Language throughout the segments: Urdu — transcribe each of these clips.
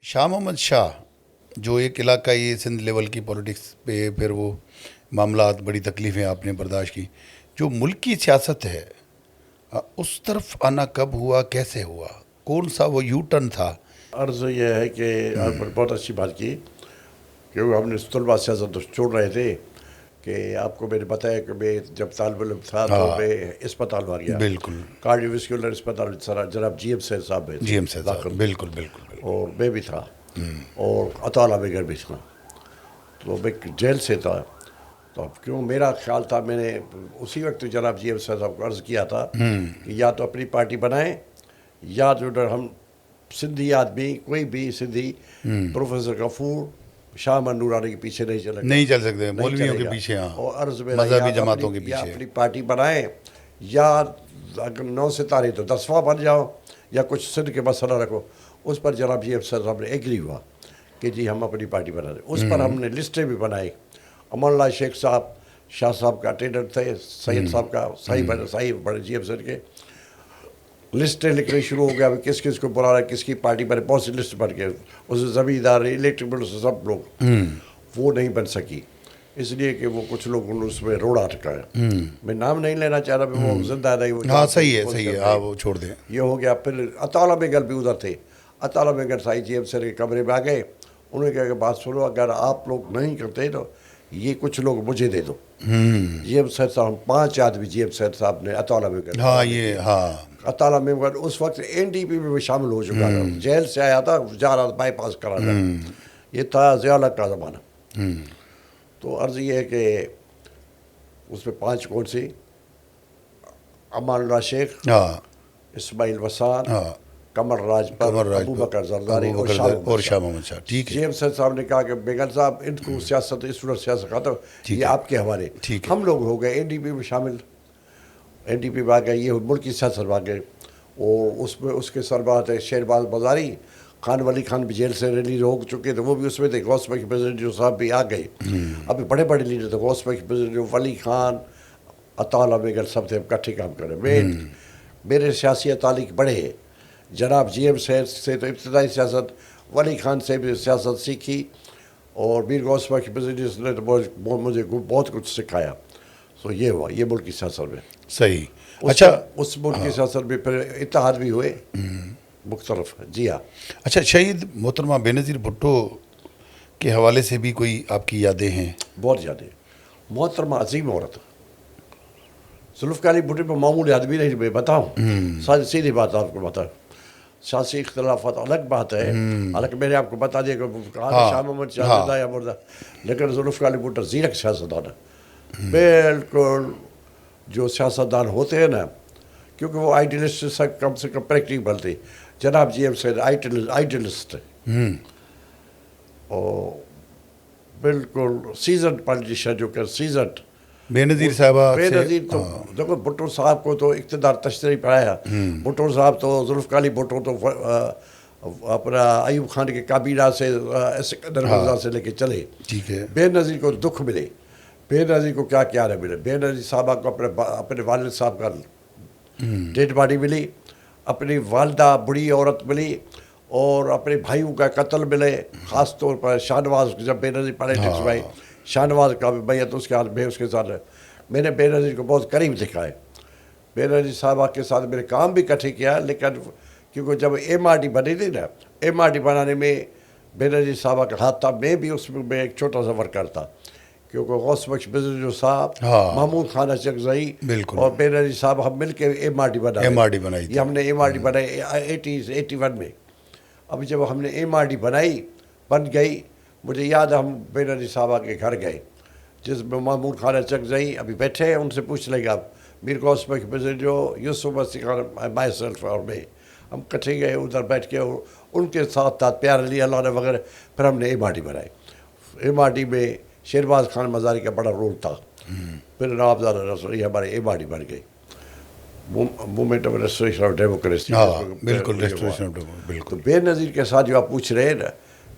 شاہ محمد شاہ جو ایک علاقائی سندھ لیول کی پولیٹکس پہ پھر وہ معاملات بڑی تکلیفیں آپ نے برداشت کی، جو ملکی سیاست ہے اس طرف آنا کب ہوا، کیسے ہوا، کون سا وہ یو ٹرن تھا؟ عرض یہ ہے کہ آپ نے بہت اچھی بات کی، کیونکہ ہم نے طلبہ سیاست چھوڑ رہے تھے کہ آپ کو میں نے بتایا کہ میں جب طالب علم تھا تو میں اسپتال میں گیا، بالکل، کارڈیوویسکولر اسپتال جناب جی ایم سید صاحب میں جی تھے ایم سے صاحب، داخل، بالکل بالکل بالکل، اور میں بھی تھا، اور عطا بیگر بھی تھا، تو میں جیل سے تھا، تو اب کیوں میرا خیال تھا، میں نے اسی وقت جناب جی ایم سید صاحب کو عرض کیا تھا کہ یا تو اپنی پارٹی بنائیں یا جو ہم سندھی آدمی کوئی بھی سندھی پروفیسر غفور شاہ محمد نورانی کے پیچھے نہیں چلے گا، نہیں چل سکتے، نہیں مولویوں چلے کے گا، پیچھے، ہاں، اور عرض میرا مذہبی یا تو جماعتوں کے یا پیچھے۔ اپنی پارٹی بنائیں یا اگر 9 ستارے تو 10واں بن جاؤ یا کچھ سندھ کے مسئلہ رکھو۔ اس پر جناب جی افسر صاحب نے ایگری ہوا کہ جی ہم اپنی پارٹی بنا دیں، اس پر ہم نے لسٹیں بھی بنائی۔ امان اللہ شیخ صاحب شاہ صاحب کا اٹینڈنٹ تھے، سید صاحب کا صحیح بڑے جی افسر کے لسٹیں لکھنے شروع ہو گیا، کس کس کو بلا رہا ہے، کس کی پارٹی بنے، بہت سی لسٹ بن گئے، اس زمیندار الیکٹرک بل سے سب لوگ، وہ نہیں بن سکی اس لیے کہ وہ کچھ لوگ اس میں روڑا اٹکا ہے۔ میں نام نہیں لینا چاہ رہا، وہ زندہ نہیں، وہ ہاں صحیح ہے، ہاں وہ چھوڑ دیں۔ یہ ہو گیا۔ پھر اطالہ بیگل بھی ادھر تھے، اطالہ بیگل صاحب جی ایم سر کے کمرے میں آ گئے، انہوں نے کہا کہ بات سنو، اگر آپ لوگ نہیں کرتے تو یہ کچھ لوگ مجھے دے دو۔ جی ایم سر صاحب 5 آدمی جی ایم سر صاحب نے اطالہ بیگل، ہاں یہ ہاں اطالہ بیگل اس وقت این ڈی پی میں بھی شامل ہو چکا تھا، جیل سے آیا تھا، جا رہا تھا بائی پاس کرا تھا، یہ تھا ضیاء الحق کا زمانہ۔ تو عرض یہ ہے کہ اس میں 5 کون سی، امان اللہ شیخ، ہاں اسماعیل وسان، ہاں، قمر راجپر، قمر راج ابو پر، بکر زرداری ابو اور بکر اور شاہ شاہ محمد محمد شاہ، ٹھیک جی ہے، ایم صاحب نے کہا کہ بیگل صاحب ان کو سیاست اسٹوڈنٹ سیاست ختم، ٹھیک یہ ہے، آپ کے حوالے۔ ٹھیک ہے، ہم لوگ ہو گئے این ڈی پی میں شامل، این ڈی پی میں آ گئے، یہ ملکی سیاست میں آ گئے، اور اس میں اس کے سربراہ تھے شہرباز بازاری، خان ولی خان بھی جیل سے ریلیز ہو چکے تھے، وہ بھی اس میں تھے، غوث پاک پریزیڈنٹ جو صاحب بھی آ گئے، ابھی بڑے بڑے لیڈر تھے، غوث پاک پریزیڈنٹ، ولی خان، اطالہ بیگل، سب تھے، ہم اکٹھے کام کرے۔ میرے سیاسی تعلق بڑے ہیں، جناب جی ایم سے تو ابتدائی سیاست، ولی خان سے بھی سیاست سیکھی، اور میر غوث پاک پریزیڈنٹ نے تو مجھے بہت کچھ سکھایا۔ سو یہ ہوا، یہ ملکی سیاست میں۔ صحیح۔ اچھا، اس ملکی سیاست میں پھر اتحاد بھی ہوئے مختلف، جی ہاں۔ اچھا، شہید محترمہ بے نظیر بھٹو کے حوالے سے بھی کوئی آپ کی یادیں ہیں؟ بہت زیادہ محترمہ عظیم عورت، ذوالفقار علی بھٹو میں معمولی آدمی نہیں، میں بتاؤں سیدھی بات آپ کو بتاؤں، سیاسی اختلافات الگ بات ہے، حالانکہ میں نے آپ کو بتا دیا کہ کہا کہ شاہ محمد شاہ زندہ یا مردہ، لیکن ذوالفقار علی بھٹو زیرک سیاستدان ہے، بالکل جو سیاستدان ہوتے ہیں نا، کیونکہ وہ آئیڈیلسٹ سے کم پریکٹیکل تھے، جناب جی ایم سے آئیڈیلسٹ ہے، اور بالکل سیزنڈ پالیٹیشین، جو کہ سیزنڈ بے نظیر صاحبہ بے سے، نظیر تو دیکھو، بھٹو صاحب کو تو اقتدار تشریح پڑھایا، بھٹو صاحب تو ذوالفقار علی بھٹو تو اپنا ایوب خان کے کابینہ سے سکندر مرزا سے لے کے چلے، ٹھیک ہے، بے نظیر کو دکھ ملے، بے نظیر کو کیا کیا نہ ملے، بے نظیر صاحبہ کو اپنے والد صاحب کا ڈیڈ باڈی ملی، اپنی والدہ بڑی عورت ملی، اور اپنے بھائیوں کا قتل ملے، خاص طور پر شاہ نواز، جب بے نظیر پالیٹکس میں آئی، شاہ نواز کا بھی بیعت اس کے حال میں اس کے ساتھ ہے، میں نے بے نظیر کو بہت قریب دیکھا ہے، بے نظیر صاحبہ کے ساتھ میں نے کام بھی اکٹھے کیا، لیکن کیونکہ جب ایم آر ڈی بنی تھی نا، ایم آر ڈی بنانے میں بے نظیر صاحبہ کا ہاتھ تھا، میں بھی اس میں ایک چھوٹا سا ورکر تھا، کیونکہ غوث بخش بزرگ صاحب، محمود خان اچکزئی اور بے نظیر صاحب ہم مل کے ایم آر ڈی بنائی، یہ ہم نے ایم آر ڈی بنائی 81 میں۔ اب جب ہم نے ایم آر ڈی بن گئی، مجھے یاد ہے ہم بے نظیر صاحبہ کے گھر گئے، جس میں محمود خان اچکزئی ابھی بیٹھے ہیں، ان سے پوچھ لیں گے آپ، میر غوث بخش بزرگ جو یوسف مسیح خان، مائی سیلف اور میں، ہم کٹھے گئے ادھر بیٹھ کے، ان کے ساتھ تھا پیار علی اللہ وغیرہ، پھر ہم نے ایم آر ڈی بنائی، ایم آر ڈی میں شہرباز خان مزاری کا بڑا رول تھا، پھر نوابزادہ رسول ہمارے ایم آر ڈی بن گئی، movement of restoration of democracy, بالکل ریسٹوریشن آف ڈیموکریسی، بالکل۔ تو بے نظیر کے ساتھ جو آپ پوچھ رہے ہیں نا،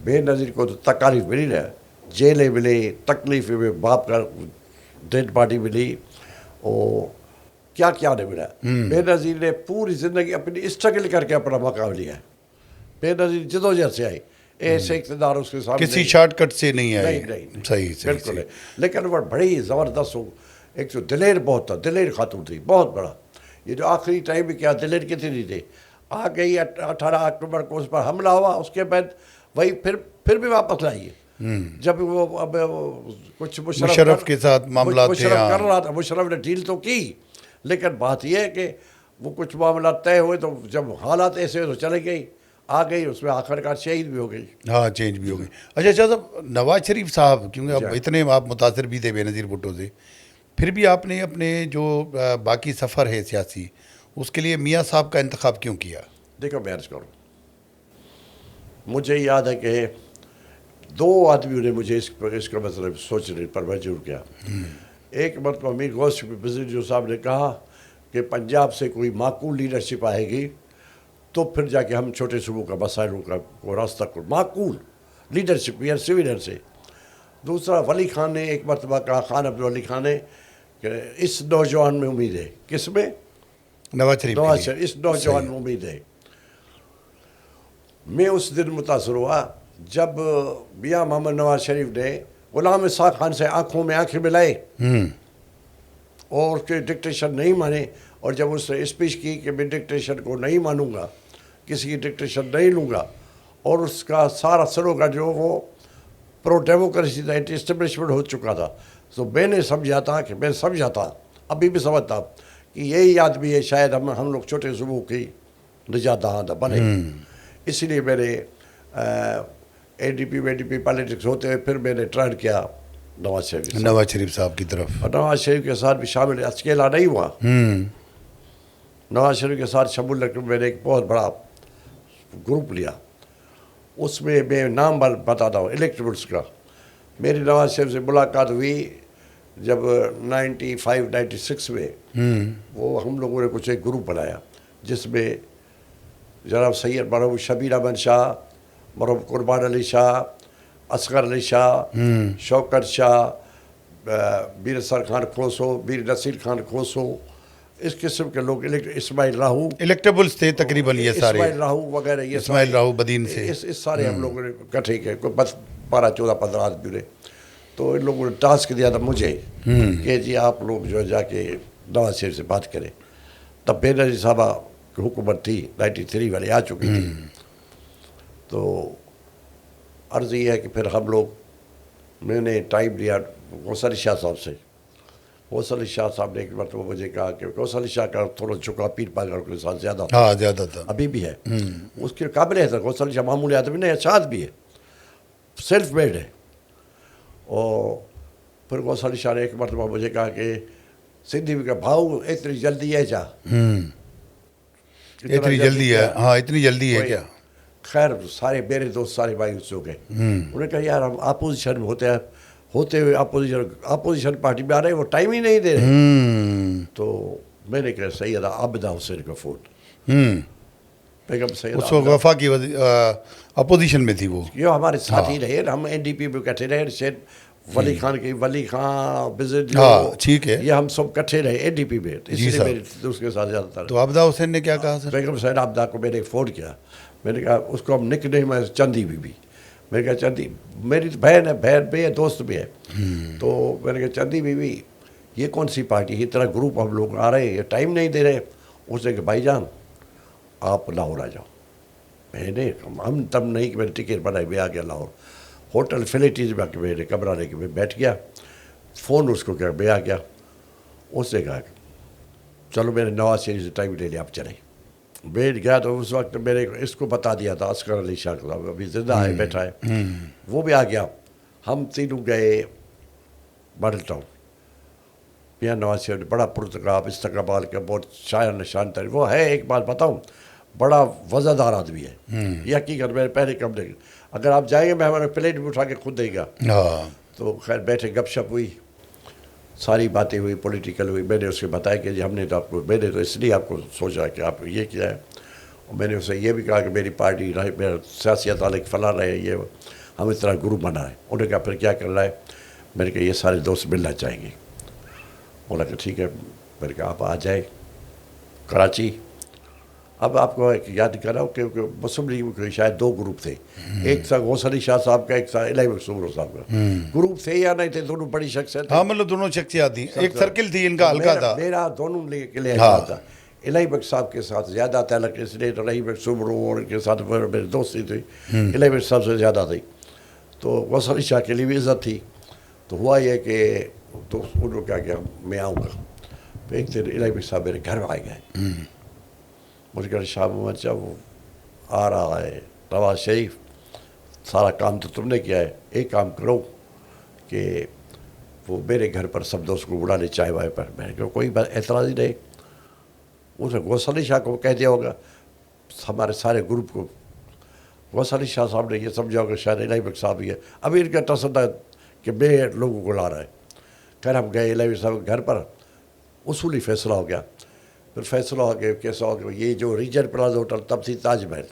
بے نظیر کو تو تکالیف ملی نا، جیلیں ملی، تکلیفیں میں باپ کا ڈیڈ باڈی ملی، اور کیا کیا نہیں ملا۔ بے نظیر نے پوری زندگی اپنی اسٹرگل کر کے اپنا مقام لیا ہے، بے نظیر جدوجہد سے آئی، ایسے اقتدار اس کے سامنے کسی شارٹ کٹ سے نہیں آئے. نہیں صحیح بالکل ہے. لیکن وہ بڑی زبردست ہو. ایک تو دلیر بہت تھا, دلیر خاتون تھی بہت بڑا. یہ جو آخری ٹائم بھی کیا دلیر کتنی تھے. آ گئی 18 اکتوبر کو اس پر حملہ ہوا, اس کے بعد وہی پھر بھی واپس لائیے. جب وہ اب کچھ مشرف کے ساتھ معاملات تھے, مشرف کر رہا تھا, مشرف نے ڈیل تو کی, لیکن بات یہ ہے کہ وہ کچھ معاملات طے ہوئے تو جب حالات ایسے ہوئے تو چلے گئی, آ گئی, اس میں آخر کار شہید بھی ہو گئی. ہاں چینج بھی ہو گئی. اچھا صاحب, نواز شریف صاحب کیونکہ اب اتنے آپ متاثر بھی تھے بے نظیر بھٹو سے, پھر بھی آپ نے اپنے جو باقی سفر ہے سیاسی, اس کے لیے میاں صاحب کا انتخاب کیوں کیا؟ دیکھو میں عرض کروں, مجھے یاد ہے کہ 2 آدمیوں نے مجھے اس کا مطلب سوچنے پر مجبور کیا. ایک مرتبہ امیر غوث بزرگ صاحب نے کہا کہ پنجاب سے کوئی معقول لیڈرشپ آئے گی تو پھر جا کے ہم چھوٹے صوبوں کا مسائلوں کا کو راستہ کو معقول لیڈرشپ یا سویڈن سے. دوسرا ولی خان نے ایک مرتبہ کہا, خان عبد الولی خان نے, کہ اس نوجوان میں امید ہے. کس میں؟ نواز شریف. اس نوجوان میں امید ہے. میں اس دن متاثر ہوا جب میاں محمد نواز شریف نے غلام اسحاق خان سے آنکھوں میں آنکھیں ملائے اور اس کے ڈکٹیشن نہیں مانے, اور جب اس نے اسپیچ کی کہ میں ڈکٹیشن کو نہیں مانوں گا, کسی کی ڈکٹیشن نہیں لوں گا, اور اس کا سارا سلوگن جو وہ پرو ڈیموکریسی تھا, اینٹی اسٹیبلشمنٹ ہو چکا تھا, تو میں نے سمجھا تھا ابھی بھی سمجھتا کہ یہی آدمی ہے شاید ہم لوگ چھوٹے صوبوں کی نجات دہندہ بنے. اسی لیے میں نے اے ڈی پی پالیٹکس ہوتے ہوئے پھر میں نے ٹرن کیا نواز شریف صاحب کی طرف. اور نواز شریف کے ساتھ بھی شامل, اکیلا نہیں ہوا. نواز شریف کے ساتھ شمول کر میں نے ایک بہت بڑا گروپ لیا. اس میں میں نام بتاتا ہوں الیکٹیبلس کا. میری نواز شریف سے ملاقات ہوئی جب 95-96 میں. وہ ہم لوگوں نے کچھ ایک گروپ بنایا جس میں جناب سید مرحوم شبیر احمد شاہ, مرحوم قربان علی شاہ, اصغر علی شاہ, شوکت شاہ, میر سر خان کھوسو, میر نصیر خان کھوسو, اس قسم کے لوگ, اسماعیل راہو, الیکٹیبلز تھے تقریباً یہ سارے, اسماعیل راہو وغیرہ, یہ اسماعیل راہو بدین سے, اس سارے ہم لوگوں نے اکٹھے کیے, کوئی 12-14-15 آدمی نے. تو ان لوگوں نے ٹاسک دیا تھا مجھے کہ جی آپ لوگ جو جا کے نواز شریف سے بات کریں. تب بے نظیر صاحبہ کی حکومت تھی, 93 والی آ چکی تھی. تو عرض یہ ہے کہ پھر ہم لوگ, میں نے ٹائم لیا غوث علی شاہ صاحب سے. غوث علی شاہ صاحب نے ایک مرتبہ مجھے کہا کہ غوث علی شاہ کا تھوڑا جھکا پیر پاگل کے ساتھ زیادہ تھا, ابھی بھی ہے. اس کے قابل ہے. غوث علی شاہ معمولی آدمی نہیں, اچھا آدمی ہے, سیلف میڈ ہے. اور پھر غوث علی شاہ نے ایک مرتبہ مجھے کہا کہ سندھی میں کہ بھاؤ اتنی جلدی ہے جا, اتنی جلدی ہے, ہاں اتنی جلدی ہے کیا. خیر سارے میرے دوست سارے مایوس ہو گئے. انہوں نے کہا یار ہم اپوزیشن میں ہوتے ہوئے اپوزیشن پارٹی میں آ رہے ہیں, وہ ٹائم ہی نہیں دے رہے. تو میں نے کہا سیدہ عابدہ حسین کا فون, بیگم سیدہ اس وقت وفا کی اپوزیشن میں تھی, وہ یہ ہمارے ساتھ ہی رہے, ہم این ڈی پی میں کٹھے رہے. شید ولی خان بزرگ, ٹھیک ہے, یہ ہم سب کٹھے رہے این ڈی پی میں. اس لیے میرے دوست کے ساتھ زیادہ تر. تو عابدہ حسین نے کیا کہا سر؟ بیگم سیدہ عابدہ کو میں نے فون کیا. میں نے کہا اس کو ہم نک نیم ہے چندی بی بی. میں نے کہا چندی میری بہن ہے, بہن بھی ہے, دوست بھی ہے. تو میں نے کہا چندی بی بی یہ کون سی پارٹی ہے, اس طرح گروپ ہم لوگ آ رہے ہیں, یہ ٹائم نہیں دے رہے. اس نے کہ بھائی جان آپ لاہور آ جاؤ. میں نے ہم تب نہیں کہ میں نے ٹکٹ بنائی, میں آ گیا لاہور. ہوٹل فیلیٹیز میں آ کے میں نے کمرہ لے کے میں بیٹھ گیا. فون اس کو کیا, میں آ گیا. اس نے کہا چلو میں نے نواز شریف سے ٹائم لے لیا, آپ چلیں. بیٹھ گیا تو اس وقت میں نے اس کو بتا دیا تھا, اصغر علی شاہ کو, ابھی زندہ ہے, بیٹھا ہے. وہ بھی آ گیا. ہم تینوں گئے ماڈل ٹاؤن. میاں نواز شریف نے بڑا پرتگاب استقبال کا, بہت شاعر نشان تھا. وہ ہے, ایک بات بتاؤں, بڑا وزادار آدمی ہے. یہ حقیقت میں پہلے کم نہیں, اگر آپ جائیں گے میں ہمارے پلیٹ بھی اٹھا کے خود دے گا. تو خیر بیٹھے, گپ شپ ہوئی, ساری باتیں ہوئی, پولیٹیکل ہوئی. میں نے اسے بتایا کہ جی ہم نے تو آپ کو, میں نے تو اس لیے آپ کو سوچا کہ آپ یہ کیا ہے. اور میں نے اسے یہ بھی کہا کہ میری پارٹی رہے, میرا سیاسی تعلق فلاں رہے, یہ ہم اس طرح گروپ بنا رہے ہیں. انہوں نے کہا پھر کیا کر رہا ہے. میں نے کہا یہ سارے دوست ملنا چاہیں گے. بولا کہ ٹھیک ہے. میں نے کہا آپ آ جائیں کراچی. اب آپ کو ایک یاد کر رہا ہوں کہ مسلم لیگ کے شاید 2 گروپ تھے، ایک تھا غوث علی شاہ صاحب کا، ایک تھا الہی بخش سمرو صاحب کا. گروپ تھے یا نہیں تھے، دونوں بڑی شخصیت. ہاں مطلب دونوں شخصیات تھی، ایک سرکل تھی ان کا ہلکا تھا. میرا دونوں کے لیے ہاں تھا. الہی بخش صاحب کے ساتھ زیادہ تعلق اس لیے الہی بخش سمرو اور ان کے ساتھ میری دوستی تھی الہی بخش صاحب سے زیادہ تھی. تو غوث علی شاہ کے لیے بھی عزت تھی. تو ہوا یہ کہ تو انہوں نے کہا کہ میں آؤں گا. تو ایک دن الہی بخش صاحب میرے گھر آئے گئے. مجھے کہا شاہ محمد شاہ وہ آ رہا ہے نواز شریف، سارا کام تو تم نے کیا ہے، ایک کام کرو کہ وہ میرے گھر پر سب دوست کو بلا لے چائے وائے پر. میں نے کہا کوئی اعتراض ہی نہیں. اس نے غوث علی شاہ کو کہہ دیا ہوگا، ہمارے سارے گروپ کو. غوث علی شاہ صاحب نے یہ سمجھا ہوگا شاید الہی بخش صاحب ہی ہے. ابھی ان کا تصدیق کہ میں لوگوں کو لا رہا ہے. خیر ہم گئے الہی بخش صاحب کے گھر پر، اصولی فیصلہ ہو گیا. پھر فیصلہ ہو گیا کیسا ہو گیا، یہ جو ریجن پلازا ہوٹل تب تھی تاج محل،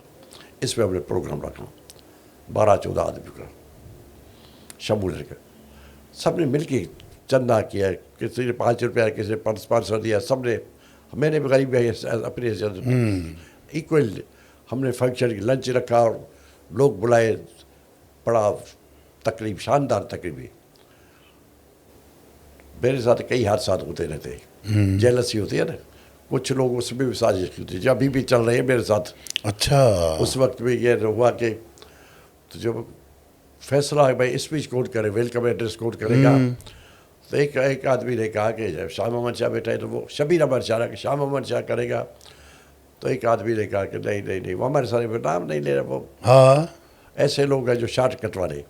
اس پہ ہم نے پروگرام رکھا 12-14 آدمی کا شمولیت کا. سب نے مل کے چندہ کیا، کسی نے 5 روپیہ، کسی نے 500 دیا. سب نے، میں نے بھی غریب اپنی ایکول ہم نے فنکشن کی لنچ رکھا اور لوگ بلائے. بڑا تقریب، شاندار تقریب. میرے ساتھ کئی حادثات ہوتے رہتے ہیں، جیلسی ہوتی ہے نا، کچھ لوگ اس میں بھی سازش کی ہوتی ہے جو ابھی بھی چل رہے ہیں میرے ساتھ. اچھا اس وقت بھی یہ ہوا کہ تو جب فیصلہ ہے بھائی اسپیچ کوٹ کرے، ویلکم ایڈریس کوٹ کرے گا، تو ایک آدمی نے کہا کہ جب شاہ محمد شاہ بیٹھا ہے تو وہ شبیر احمد شاہ رہا کہ شاہ محمد شاہ کرے گا. تو ایک آدمی نے کہا کہ نہیں نہیں نہیں، وہ ہمارے سارے نام نہیں لے رہا، وہ ہاں ایسے لوگ ہیں جو شارٹ کٹ والے.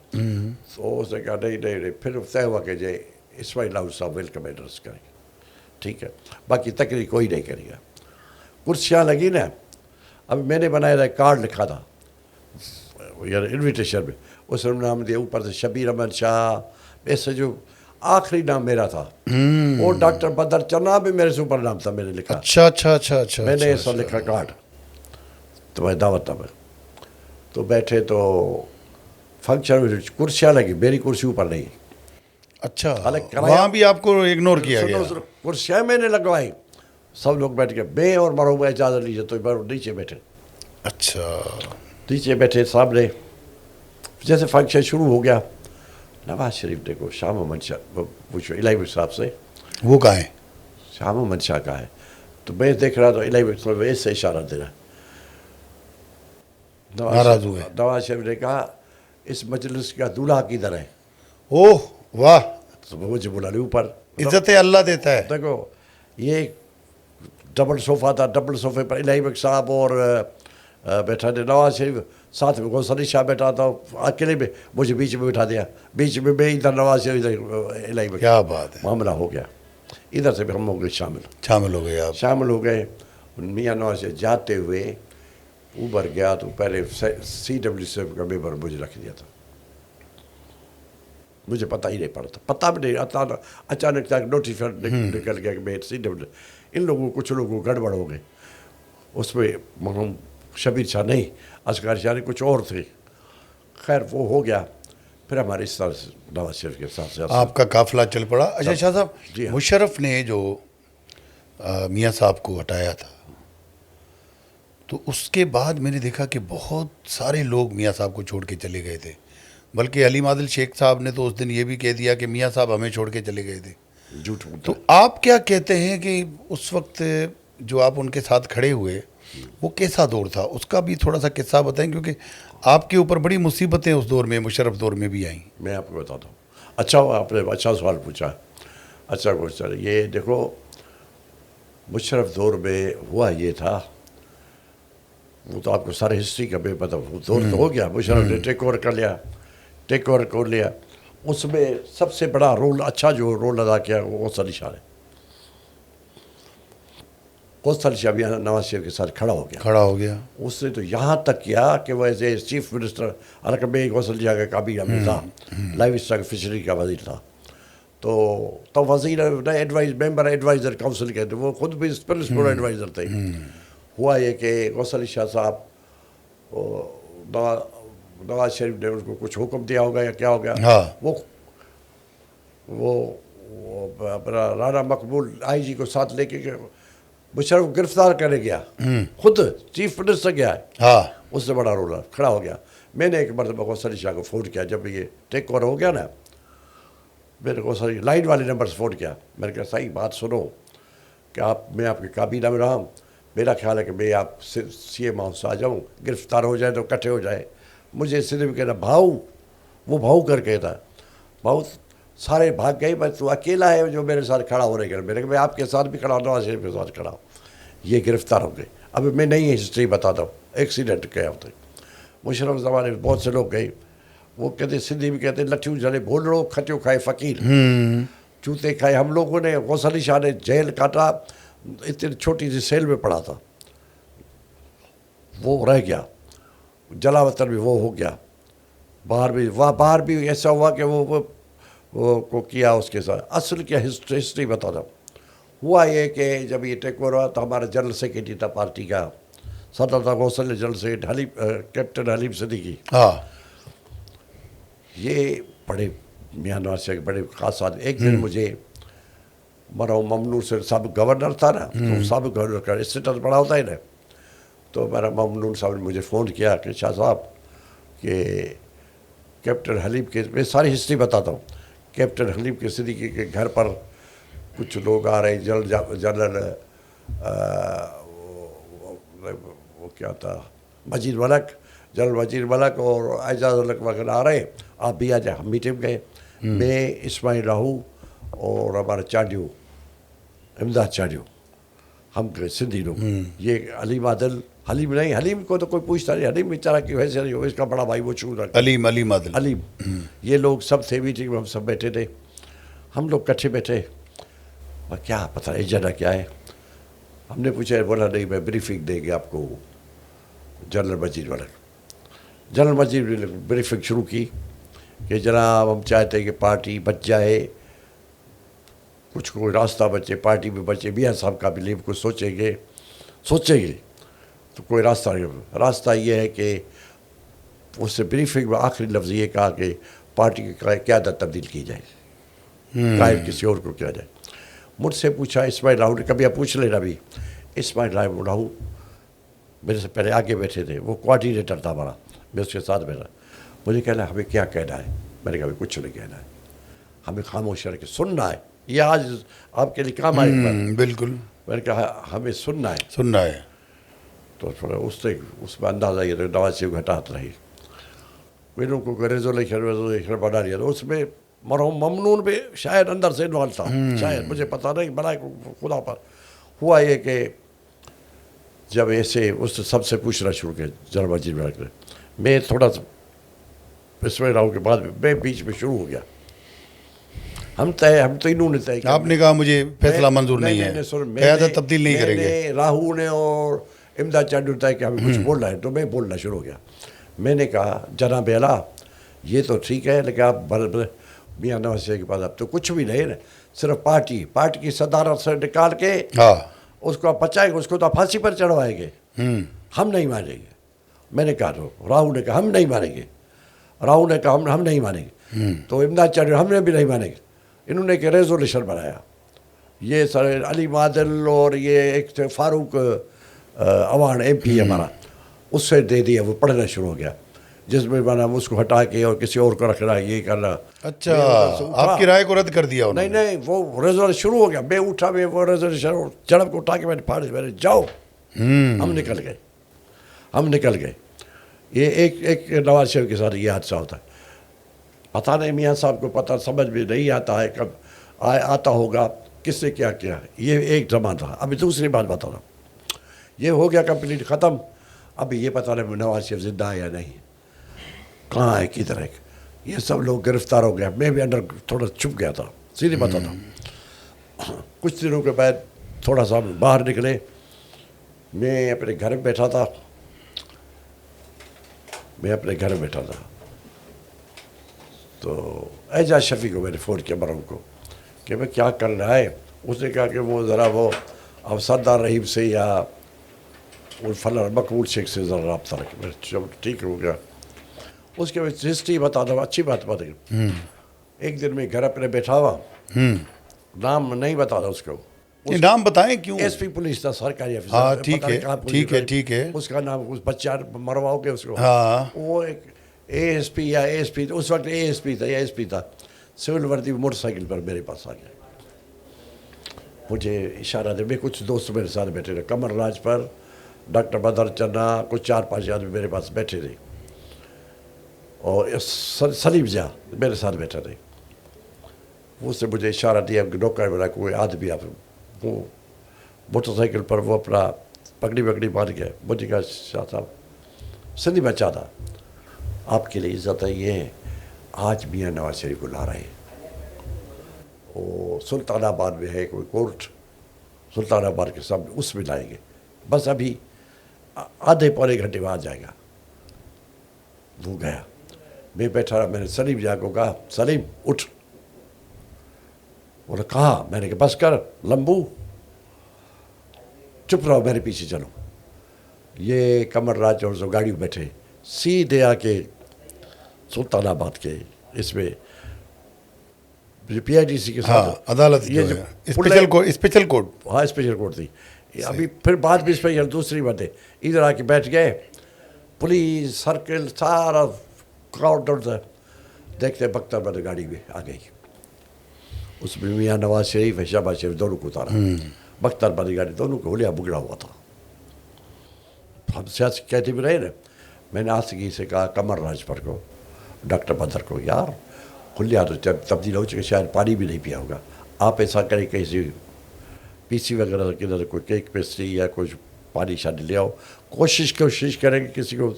تو اس نے کہا نہیں نہیں نہیں. پھر طے ہوا کہ جی اسماعیل لاہور صاحب ویلکم ایڈریس کریں گے، ٹھیک ہے، باقی تقریر کوئی نہیں کرے گا. کرسیاں لگی نا. اب میں نے بنایا تھا کارڈ لکھا تھا انویٹیشن میں، اس نے نام دیا اوپر سے شبیر احمد شاہ، ایسے جو آخری نام میرا تھا. اور ڈاکٹر بدر چنا بھی میرے سے اوپر نام تھا، میں نے لکھا. اچھا اچھا اچھا اچھا میں نے ایسا لکھا کارڈ. تو میں دعوت تھا میں تو بیٹھے تو فنکشن میں کرسیاں لگی، میری کرسی اوپر نہیں. اچھا حالانکہ وہاں بھی آپ کو اگنور کیا گیا. کرسیاں میں نے لگوائی. سب لوگ بیٹھ کے میں اور مرحوم اجازت لیجیے تو نیچے بیٹھے. اچھا نیچے بیٹھے سامنے. جیسے فنکشن شروع ہو گیا، نواز شریف نے کو شاہ محمد شاہ پوچھو الہی بخش صاحب سے، وہ کہاں ہے؟ شاہ محمد شاہ کا ہے. تو میں دیکھ رہا تو الہی بخش صاحب ایسے اشارہ دے رہا. ناراض ہوئے. نواز شریف نے کہا اس مجلس کا دولہا کدھر ہے؟ اوہ واہ، تو مجھے بلا لے اوپر. عزت اللہ دیتا ہے. دیکھو یہ ڈبل صوفہ تھا، ڈبل صوفے پر الہی بخش صاحب اور بیٹھا تھے نواز شریف، ساتھ میں غوث علی شاہ بیٹھا تھا. اکیلے میں مجھے بیچ میں بٹھا دیا. بیچ میں ادھر نواز شریف ادھر الہی بخش. کیا بات ہے، معاملہ ہو گیا. ادھر سے بھی ہم ہو گئے شامل ہو گئے آپ. شامل ہو گئے. میاں نواز شریف جاتے ہوئے اوبر گیا تو پہلے CWC کا ممبر مجھے رکھ دیا تھا. مجھے پتہ ہی نہیں پڑا تھا، پتہ بھی نہیں. اچانک نوٹیفائر نکل گیا کہ میں CWC. ان لوگوں کچھ لوگوں کو گڑبڑ ہو گئے. اس میں مرحوم شبیر شاہ نہیں، اصغر شاہ نہیں، کچھ اور تھے. خیر وہ ہو گیا. پھر ہمارے اس طرح سے نواز شریف کے ساتھ آپ کا قافلہ چل پڑا. اچھا شاہ صاحب، جی ہاں. مشرف نے جو میاں صاحب کو ہٹایا تھا تو اس کے بعد میں نے دیکھا کہ بہت سارے لوگ میاں صاحب کو چھوڑ کے چلے گئے تھے. بلکہ علیم عادل شیخ صاحب نے تو اس دن یہ بھی کہہ دیا کہ میاں صاحب ہمیں چھوڑ کے چلے گئے تھے. جھوٹ. تو آپ کیا کہتے ہیں کہ اس وقت جو آپ ان کے ساتھ کھڑے ہوئے وہ کیسا دور تھا؟ اس کا بھی تھوڑا سا قصہ بتائیں، کیونکہ آپ کے اوپر بڑی مصیبتیں اس دور میں، مشرف دور میں بھی آئیں. میں آپ کو بتاتا ہوں. اچھا ہوا آپ نے اچھا سوال پوچھا. اچھا کوشچن. یہ دیکھو مشرف دور میں ہوا یہ تھا، وہ تو آپ کو سارے ہسٹری کا بے پتہ. وہ دور تو ہو گیا، مشرف نے ٹیک اوور کر لیا. اس میں سب سے بڑا رول، اچھا جو رول ادا کیا وہ غوث علی شاہ نے. غوث علی شاہ بھی نواز شریف کے ساتھ کھڑا ہو گیا. اس نے تو یہاں تک کیا کہ وہ ایز اے چیف منسٹر، حالانکہ میں غوث علی شاہ کا کابینہ تھا، لائف اسٹاک فشری کا وزیر تھا. تو وزیر ممبر ایڈوائزر کونسل کہتے، وہ خود بھی پرنسپل ایڈوائزر تھے. ہوا یہ کہ غوث علی شاہ صاحب نواز شریف نے ان کو کچھ حکم دیا ہوگا یا کیا ہوگا. وہ اپنا رانا مقبول آئی جی کو ساتھ لے کے مشرف کو گرفتار کرنے گیا, خود چیف منسٹر گیا ہے, ہاں اس نے بڑا رول کھڑا ہو گیا. میں نے ایک مرتبہ کوثر علی شاہ کو فون کیا, جب یہ ٹیک اوور ہو گیا نا, میں نے کوثر علی لائن والے نمبر سے فون کیا. میں نے کہا صحیح بات سنو کہ میں آپ کی کابینہ میں رہا ہوں, میرا خیال ہے کہ میں آپ سی ایم ہاؤس آ جاؤں, گرفتار ہو جائے تو اکٹھے ہو جائے. مجھے صرف کہنا بھاؤ, وہ بھاؤ کر کے تھا, بہت سارے بھاگ گئے, بس تو اکیلا ہے جو میرے ساتھ کھڑا ہو رہے گا. میں نے کہا میں آپ کے ساتھ بھی کھڑا ہوں, نواز شریف کے ساتھ کھڑا ہوں. یہ گرفتار ہو گئے. اب میں نئی ہسٹری بتاتا ہوں, ایکسیڈنٹ گیا ہوتے مشرف زمانے میں بہت سے لوگ گئے, وہ کہتے سندھی میں کہتے لٹھیوں جلے بھولڑو, کھٹیوں کھائے فقیر, جوتے کھائے. ہم لوگوں نے کوثر علی شاہ نے جیل کاٹا, اتنی چھوٹی سی سیل میں پڑا تھا, وہ رہ گیا. جلا وطن بھی وہ ہو گیا, باہر بھی ایسا ہوا کہ وہ کو کیا اس کے ساتھ. اصل کیا ہسٹری بتا ہوں. ہوا یہ کہ جب یہ ٹیک اوور ہوا تو ہمارا جنرل سیکرٹری تھا پارٹی کا, صدر تھا کوثر علی, جنرل سیکرٹری کیپٹن حلیم صدیقی. ہاں یہ بڑے میاں نواز شریف بڑے خاص آدمی. ایک دن مجھے مرحوم ممنون سے سابق گورنر تھا نا, تو سابق گورنر کا اسٹیٹس بڑا ہوتا ہے نا, تو میرا ممنون صاحب نے مجھے فون کیا کہ شاہ صاحب کہ کیپٹن حلیم کے, میں ساری ہسٹری بتاتا ہوں, کیپٹن حلیم کے صدیقی کے گھر پر کچھ لوگ آ رہے ہیں, جنرل وہ کیا تھا مجید ملک, جنرل مجید ملک اور اعجاز الحق وغیرہ آ رہے ہیں, آپ بھی آ جائیں. ہم میٹنگ گئے, میں اسماعیل راہو اور ہمارا چاڈیو امداد چاڈیو, ہم گئے سندھی لوگ. یہ علیم عادل, حلیم نہیں, حلیم کو تو کوئی پوچھتا نہیں, حلیم بیچارہ کی ویسے نہیں ہو, اس کا بڑا بھائی وہ چھو رہا علیم عادل, علیم. یہ لوگ سب تھے میٹنگ میں, ہم سب بیٹھے تھے. ہم لوگ کٹھے بیٹھے, اور کیا پتہ ایجنڈا کیا ہے. ہم نے پوچھا, بولا نہیں میں بریفنگ دیں گے آپ کو جنرل مجید ملک. جنرل مجید نے بریفنگ شروع کی کہ جناب ہم چاہتے ہیں کہ پارٹی بچ جائے, کچھ کوئی راستہ بچے, پارٹی میں بچے. میاں صاحب کا بھی لیب کو سوچیں گے تو کوئی راستہ نہیں. راستہ یہ ہے کہ اس سے بریفنگ میں آخری لفظ یہ کہا کہ پارٹی کی قیادت تبدیل کی جائے, قائد کسی اور کو کیا جائے. مجھ سے پوچھا اسماعیل راہو نے, کبھی آپ پوچھ لینا بھی. اسماعیل راہو میرے سے پہلے آگے بیٹھے تھے, وہ کوآرڈینیٹر تھا ہمارا, میں اس کے ساتھ بیٹھا. مجھے کہنا ہمیں کیا کہنا ہے. میں نے کہا ہمیں کچھ نہیں کہنا ہے, ہمیں خاموش رہ کے سننا ہے. یہ آج آپ کے لیے کام آئے گا. بالکل. میں نے کہا ہمیں سننا ہے. تو تھوڑا اس میں اندازہ یہ نواز شریف گھٹات رہی. میروں کو ریزولیشن بنا لیا, تو اس میں مرحوم ممنون بھی شاید اندر سے انوالو تھا, شاید, مجھے پتہ نہیں, بنائے خدا پر. ہوا یہ کہ جب ایسے اس سب سے پوچھنا شروع کیا جنرل مجید ملک نے, میں تھوڑا سا اسماعیل راہو کے بعد میں بیچ میں شروع ہو گیا. ہم تو انہوں نے طے کیا. آپ نے کہا مجھے فیصلہ منظور نہیں ہے, قیادت تبدیل نہیں کریں گے. راہو نے اور امداد چاڈیو نے طے کہ ہمیں کچھ بولنا ہے, تو میں بولنا شروع ہو گیا. میں نے کہا جناب اعلیٰ یہ تو ٹھیک ہے, لیکن آپ میاں نواز شریف کے پاس اب تو کچھ بھی نہیں ہے, صرف پارٹی کی صدارت سے نکال کے اس کو آپ بچائیں گے, اس کو تو آپ پھانسی پر چڑھوائیں گے. ہم نہیں مانیں گے. میں نے کہا تو راہو نے کہا ہم نہیں مانیں گے. راہو نے کہا ہم نہیں مانیں گے. تو امداد چاڈیو ہم نے بھی نہیں مانیں گے. انہوں نے ایک ریزولیشن بنایا, یہ سر علیم عادل اور یہ ایک تھے فاروق اوان ایم پی ہمارا, اس سے دے دیا, وہ پڑھنا شروع ہو گیا, جس میں بنا اس کو ہٹا کے اور کسی اور کو رکھنا, یہ کرنا. اچھا, آپ کی رائے کو رد کر دیا. نہیں, وہ ریزولیشن شروع ہو گیا. میں اٹھا, میں وہ ریزولیشن جڑب کو اٹھا کے میں نے پھاڑ, میں نے جاؤ. ہم نکل گئے. یہ ایک نواز شریف کے ساتھ یہ حادثہ ہوتا ہے. پتہ نہیں میاں صاحب کو پتہ سمجھ میں نہیں آتا ہے, کب آتا ہوگا کس نے کیا کیا. یہ ایک زمان تھا. ابھی دوسری بات بتا رہا ہوں, یہ ہو گیا کمپلیٹ ختم. ابھی یہ پتہ نہیں نواز شریف زندہ ہے یا نہیں, کہاں ہے, کدھر ہے. یہ سب لوگ گرفتار ہو گیا. میں بھی اندر تھوڑا چھپ گیا تھا, سیدھی بتاتا ہوں. کچھ دنوں کے بعد تھوڑا سا باہر نکلے, میں اپنے گھر میں بیٹھا تھا. تو اعجاز شفیع کو میں نے فون کیا مرحوم کو کہ میں کیا کر رہا ہے. اس نے کہا کہ وہ ذرا وہ اب سردار رحیم سے یا فلاں مقبول شیخ سے ذرا رابطہ رکھے. میں چلو ٹھیک ہو گیا. اس کے بعد ہسٹری بتا دوں, اچھی بات بتا دوں. ایک دن میں گھر اپنے بیٹھا ہوا, نام نہیں بتا تھا اس کو, یہ نام بتائیں کیوں؟ SP پولیس تھا سرکاری افسر. ہاں ٹھیک پتہ ہے نہیں کہاں پولیس ٹھیک ہے میں. ٹھیک ہے. اس کا نام اس بچہ مرواؤ گے اس کو. ہاں وہ ایک ASP یا ASP اس وقت ASP تھا یا SP تھا, سول وردی موٹر سائیکل پر میرے پاس آ گیا. مجھے اشارہ دے, میں کچھ دوست میرے ساتھ بیٹھے رہے, قمر راج پر, ڈاکٹر بدر چنا, کچھ 4-5 آدمی میرے پاس بیٹھے رہے, اور سلیم جا میرے ساتھ بیٹھے رہے. اس نے مجھے اشارہ دیا کہ ڈوکر میرا کوئی آدمی آپ, وہ موٹر سائیکل پر وہ اپنا پگڑی باندھ گیا. مجھے کہا شاہ صاحب سندھی بچہ تھا, آپ کے لیے عزت ہے یہ ہے, آج میاں نواز شریف کو لا رہے ہیں, وہ سلطان آباد میں ہے کوئی کورٹ, سلطان آباد کے سامنے اس میں لائیں گے, بس ابھی آدھے پونے گھنٹے میں آ جائے گا. وہ گیا, میں بیٹھا رہا. میں نے سلیم جا کو کہا سلیم اٹھ. بولا کہاں؟ میں نے کہا بس کر لمبو, چپ رہو میرے پیچھے چلو. یہ قمر راج اور جو گاڑی میں بیٹھے سیدھے آ کے سلطان آباد کے اس میں PIDC کے ہاں ساتھ عدالت یہ جو جو ہے اسپیشل کورٹ. ہاں اسپیشل کورٹ تھی. ابھی پھر بعد میں اسپیشل دوسری بات ہے, ادھر آ کے بیٹھ گئے, پولیس سرکل سارا کراؤڈ تھا. دیکھتے بختر بد گاڑی میں آ گئی, اس میں میاں نواز شریف شہباز شریف دونوں کو اتارا. بختر بد گاڑی دونوں کو ہولیا بگڑا ہوا تھا. ہم سیاسی کہتے بھی رہے نا. میں نے آسگی سے کہا قمر راج پر کو, ڈاکٹر بدر کو, یار خلیہ تو جب تبدیل ہو چکے شاید پانی بھی نہیں پیا ہوگا, آپ ایسا کریں کسی PC وغیرہ کدھر کوئی کیک پیسٹری یا کچھ پانی شانی لے آؤ, کوشش کریں کہ کسی کو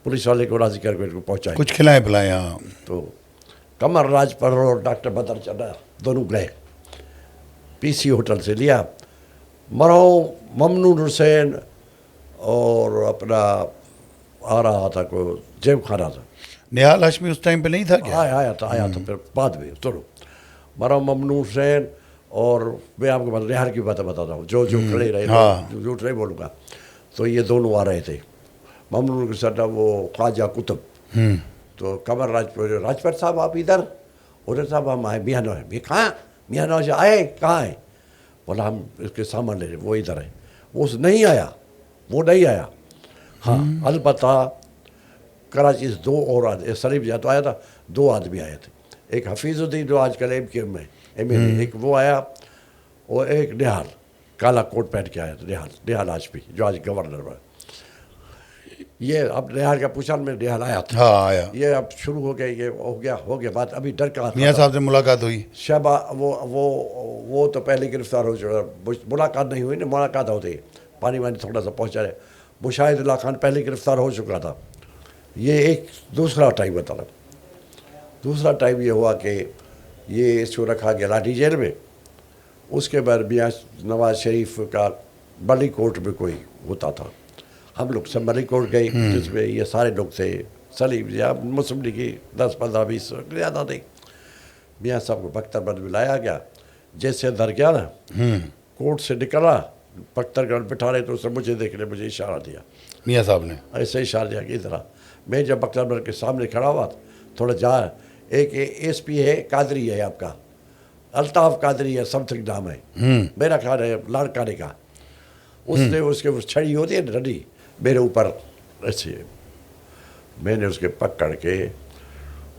پولیس والے کو راضی کر کے ان کو پہنچائیں, کچھ کھلائیں پلائیں. ہاں تو قمر راج پر اور ڈاکٹر بدر چنا دونوں گئے, PC ہوٹل سے لیا. مرحوم ممنون حسین اور اپنا آ رہا تھا کوئی جیب خانہ تھا, نہال ہاشمی اس ٹائم پہ نہیں تھا کیا؟ آیا تھا پھر بعد میں چلو. مرحوم ممنون حسین اور میں آپ کو نہار کی باتیں بتاتا ہوں جو کھڑے رہے, جھوٹ نہیں بولوں گا. تو یہ دونوں آ رہے تھے. ممنون کے ساتھ وہ خواجہ قطب. تو قمر راجپت صاحب آپ ادھر؟ ادھر صاحب ہم آئے میاں نواز. کہاں میاں نواز آئے کہاں ہیں؟ بولا ہم اس کے سامان لے رہے, وہ ادھر ہے. وہ نہیں آیا. ہاں البتہ کراچی سے 2 اور آدمی, سلیم جا تو آیا تھا, 2 آدمی آئے تھے. ایک حفیظ الدین جو آج کل MKM میں MLA, ایک وہ آیا, اور ایک نہال کالا کوٹ پہن کے آیا تھا, نہال ہاشمی جو آج گورنر میں. یہ اب نہال کا پوچھا, میں نہال آیا تھا. ہاں آیا. یہ اب شروع ہو گیا, یہ ہو گیا بات. ابھی ڈر کا میاں صاحب سے ملاقات ہوئی. شہبا وہ تو پہلے گرفتار ہو چکا, ملاقات نہیں ہوئی نا, ملاقات ہوتی پانی وانی تھوڑا سا پہنچا رہے. مشاہد اللہ خان پہلے گرفتار ہو چکا تھا. یہ ایک دوسرا ٹائم بتا رہا. دوسرا ٹائم یہ ہوا کہ یہ اس کو رکھا گیا لاٹھی جیل میں. اس کے بعد میاں نواز شریف کا بلی کوٹ میں کوئی ہوتا تھا. ہم لوگ سب بلی کوٹ گئے, جس میں یہ سارے لوگ تھے. سلیم یا مسلم لیگ کی 10-15-20 زیادہ تھے. میاں صاحب کو بختر بند میں لایا گیا. جیسے اندر گیا نا, کورٹ سے نکلا, بختر گڑھ بٹھا رہے تو اس نے مجھے دیکھنے, مجھے اشارہ دیا میاں صاحب نے ایسے اشارہ دیا کہ ادھر. میں جب بختر گڑھ کے سامنے کھڑا ہوا تھوڑا جا, ایک SP ہے قادری ہے آپ کا, الطاف قادری ہے سم تھنگ نام ہے, میرا خیال ہے لاڑکانے کا. اس نے اس کے چھڑی ہوتی ہے نا رڈی, میرے اوپر ایسے, میں نے اس کے پکڑ کے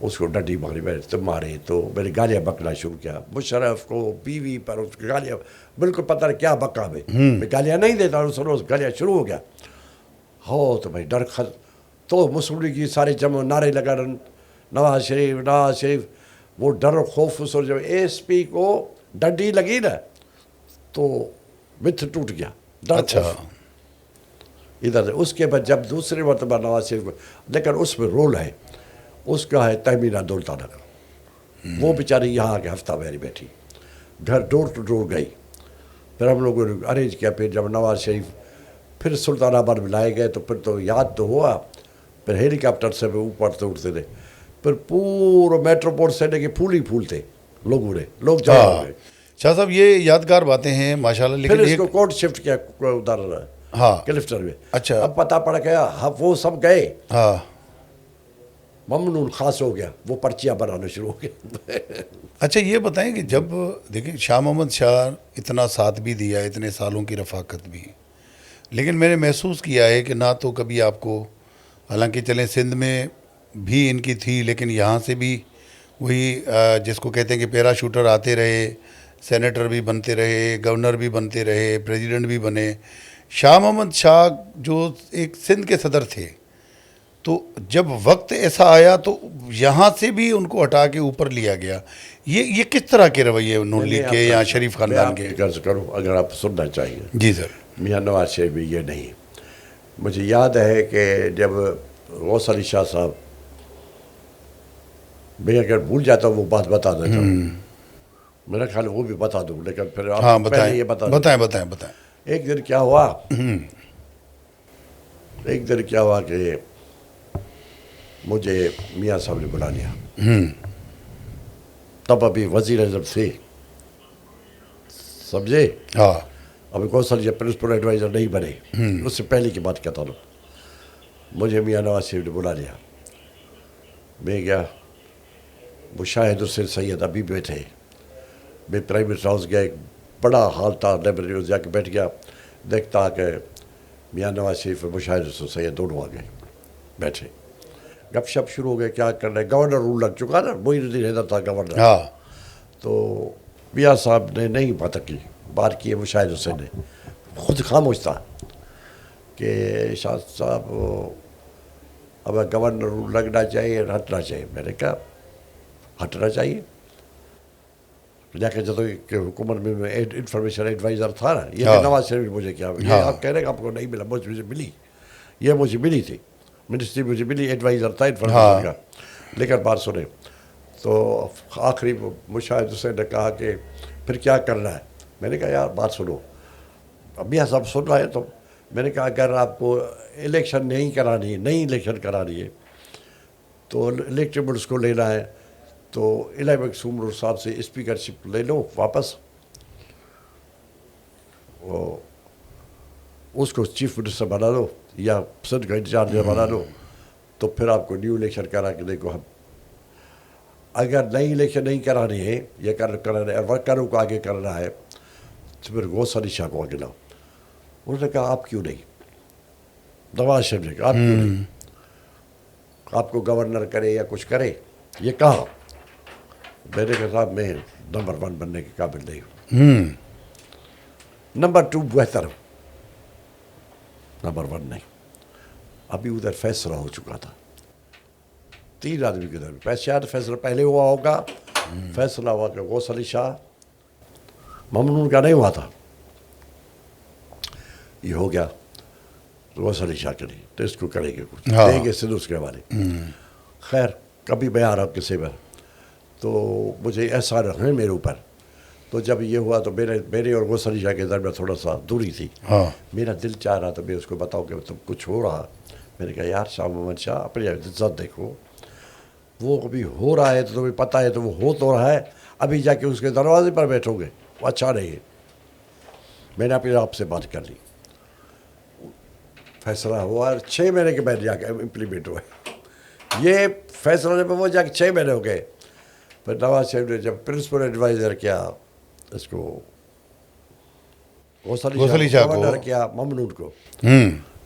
اس کو ڈنڈی ماری, میں نے مارے تو میں نے گالیاں بکنا شروع کیا. مشرف کو, بیوی پر اس کی گالیاں, بالکل پتہ نہیں کیا بکا میں گالیاں نہیں دیتا, اس روز گالیاں شروع ہو گیا. ہو تو بھائی ڈر تو مسلم لیگ کی سارے جمع نعرے لگا نواز شریف. وہ ڈر و خوف اس اور جب SP کو ڈنڈی لگی نا تو متھ ٹوٹ گیا. اچھا ادھر. اس کے بعد جب دوسری مرتبہ نواز شریف کو, لیکن اس میں رول ہے اس کا ہے تہمینہ دولتا نگر. وہ بیچاری یہاں آ کے ہفتہ بھری بیٹھی, گھر ڈور ٹو ڈور گئی. پھر ہم لوگوں نے ارینج کیا. پھر جب نواز شریف پھر سلطان آباد میں لائے گئے تو پھر تو یاد تو ہوا. پھر ہیلی کاپٹر سے اوپر سے اٹھتے تھے. پھر پورا میٹروپول سے لے کے پھول ہی پھول تھے لوگ جمع ہو گئے. شاہ صاحب یہ یادگار باتیں ہیں ماشاءاللہ. پھر لیکن اس کو کورٹ شفٹ کیا ادھر ہاں کلفٹن میں. اچھا اب پتہ پڑ گیا وہ سب گئے. ہاں ممنون خاص ہو گیا، وہ پرچیاں بنانا شروع ہو گیا. اچھا یہ بتائیں کہ جب دیکھیں شاہ محمد شاہ اتنا ساتھ بھی دیا، اتنے سالوں کی رفاقت بھی، لیکن میں نے محسوس کیا ہے کہ نہ تو کبھی آپ کو، حالانکہ چلیں سندھ میں بھی ان کی تھی، لیکن یہاں سے بھی وہی جس کو کہتے ہیں کہ پیرا شوٹر آتے رہے، سینیٹر بھی بنتے رہے، گورنر بھی بنتے رہے، پریزیڈنٹ بھی بنے. شاہ محمد شاہ جو ایک سندھ کے صدر تھے، تو جب وقت ایسا آیا تو یہاں سے بھی ان کو ہٹا کے اوپر لیا گیا. یہ کس طرح کے رویے نون لیگ کے یا شریف میں خاندان آپ کے؟ کی عرض کروں اگر آپ سننا چاہیے. جی سر. میاں نواز شریف بھی یہ نہیں. مجھے یاد ہے کہ جب غوث علی شاہ صاحب، میں اگر بھول جاتا ہوں وہ بات بتا دیتا ہوں، میرا خیال وہ بھی بتا دوں، لیکن پھر آپ ہاں پہلے یہ بتا دوں. بتائیں. ایک دن کیا ہوا، کہ مجھے میاں صاحب نے بلا لیا. تب ابھی وزیر اعظم تھے، سمجھے؟ ہاں. ابھی غوث علی پرنسپل ایڈوائزر نہیں بنے، اس سے پہلے کی بات کہتا ہوں. مجھے میاں نواز شریف نے بلا لیا. میں گیا، مشاہد حسین سید ابھی بیٹھے. میں پرائم منسٹر ہاؤس گیا، ایک بڑا ہال تھا، لائبریری میں جا کے بیٹھ گیا. دیکھتا کہ میاں نواز شریف اور مشاہد حسین سید دونوں آ گئے، بیٹھے. گپ شپ شروع ہو گئے، کیا کر رہے. گورنر رول لگ چکا نا، معین الدین حیدر تھا گورنر. ہاں. تو میاں صاحب نے نہیں بات کی، بات کی ہے مشاہد حسین نے. خود خاموش تھا کہ شاہ صاحب اب گورنر رول لگنا چاہیے، ہٹنا چاہیے. میں نے کہا ہٹنا چاہیے. جا کے جب کہ حکومت میں انفارمیشن ایڈوائزر تھا نا، یہ بھی نواز شریف نے مجھے کیا، یہ آپ کہہ رہے ہیں کہ آپ کو نہیں ملا، مجھے ملی. یہ مجھے ملی تھی، منسٹری مجھے ملی، ایڈوائزر تھا انفارمیشن کا. لیکن بات سنیں تو آخری مشاہد حسین نے کہا کہ پھر کیا کرنا ہے. میں نے کہا یار بات سنو، اب میاں صاحب سن رہے ہیں. تو میں نے کہا اگر آپ کو الیکشن نہیں کرانی ہے، نئی الیکشن کرانی ہے، تو الیکٹیبلس کو لینا ہے تو الیبک سومر صاحب سے اسپیکرشپ لے لو واپس، اس کو چیف منسٹر بنا دو یا سندھ کا انچارج بنا دو، تو پھر آپ کو نیو الیکشن کرا کے دیکھو. ہم اگر نئی الیکشن نہیں کرانی ہے، یہ کرنا ہے، ورکروں کو آگے کرنا ہے، تو پھر غوث علی شاہ کو آگے لاؤ. انہوں نے کہا آپ کیوں نہیں؟ نواز شریف نے کہا آپ کیوں نہیں؟ آپ کو گورنر کرے یا کچھ کرے. یہ کہا. میں نے کہا صاحب میں نمبر 1 بننے کے قابل نہیں ہوں، نمبر 2 بہتر ہوں، نمبر 1 نہیں. ابھی ادھر فیصلہ ہو چکا تھا 3 آدمی کے درمیان. شاید فیصلہ پہلے ہوا ہوگا. فیصلہ ہوا کہ غوث علی شاہ، ممنون کا نہیں ہوا تھا، یہ ہو گیا غوث علی شاہ کے لیے، تو اس کو کریں گے کچھ، دیں گے سندھ اس کے حوالے. خیر کبھی میں آ رہا ہوں کسی پر تو مجھے احسان ہے میرے اوپر. تو جب یہ ہوا تو میرے اور غوث علی شاہ کے درمیان تھوڑا سا دوری تھی. میرا دل چاہ رہا تو میں اس کو بتاؤں کہ تم کچھ ہو رہا. میں نے کہا یار شاہ محمد شاہ اپنی عزت دیکھو، وہ ابھی ہو رہا ہے تو تمہیں پتہ ہے، تو وہ ہو تو رہا ہے، ابھی جا کے اس کے دروازے پر بیٹھو گے وہ اچھا نہیں ہے. میں نے اپنے آپ سے بات کر لی. فیصلہ ہوا 6 مہینے کے بعد جا کے امپلیمنٹ ہوا. یہ فیصلہ جب وہ جا کے 6 مہینے ہو گئے. پھر نواز شریف نے جب پرنسپل ایڈوائزر کیا اس کو غوث علی شاہ کو، گورنر کیا ممنون کو،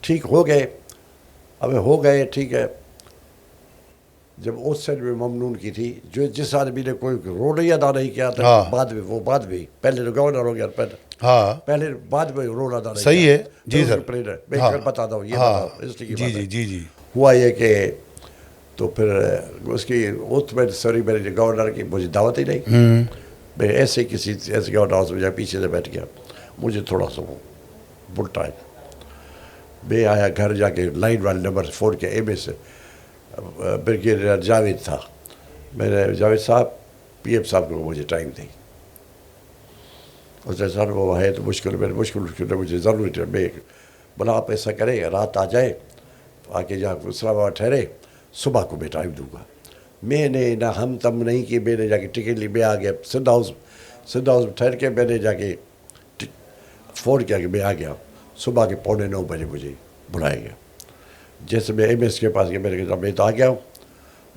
ٹھیک ہو گئے. اب ہو گئے ٹھیک ہے. جب اس سائڈ میں ممنون کی تھی، جو جس آدمی نے کوئی رول ہی ادا نہیں کیا تھا، بعد میں وہ بعد میں پہلے تو گورنر ہو گیا، پہلے بعد میں رول ادا نہیں کیا. صحیح ہے جی سر. میں بتاتا ہوں، یہ بتاؤ اس لیے جی جی جی جی. ہوا یہ کہ تو پھر اس کی اوتھ میں سوری میں نے گورنر کی مجھے دعوت ہی نہیں. میں ایسے کسی ایسے گورنر ہاؤس میں جا پیچھے سے بیٹھ گیا. مجھے تھوڑا سا وہ بلٹا ہے. میں آیا گھر جا کے لائن والے نمبر 4 کے ایم اے سے بریگیڈیئر جاوید تھا. میں نے جاوید صاحب پی ایم صاحب کو مجھے ٹائم دیں. اس نے سر وہ ہے تو مشکل، میں نے مشکل مجھے ضرورت ہے. میں بولا آپ ایسا کریں رات آ جائے، آ کے جا اسلام آباد ٹھہرے، صبح کو میں ٹائم دوں گا. میں نے نہ ہم تم نہیں کی. میں نے جا کے ٹکٹ لی. میں آ گیا سندھ ہاؤس میں ٹھہر کے میں نے جا کے فون کیا کہ میں آ گیا. صبح کے 8:45 بجے مجھے بلایا گیا. جیسے میں ایم ایس کے پاس گیا، میں نے کہا میں تو آ گیا ہوں.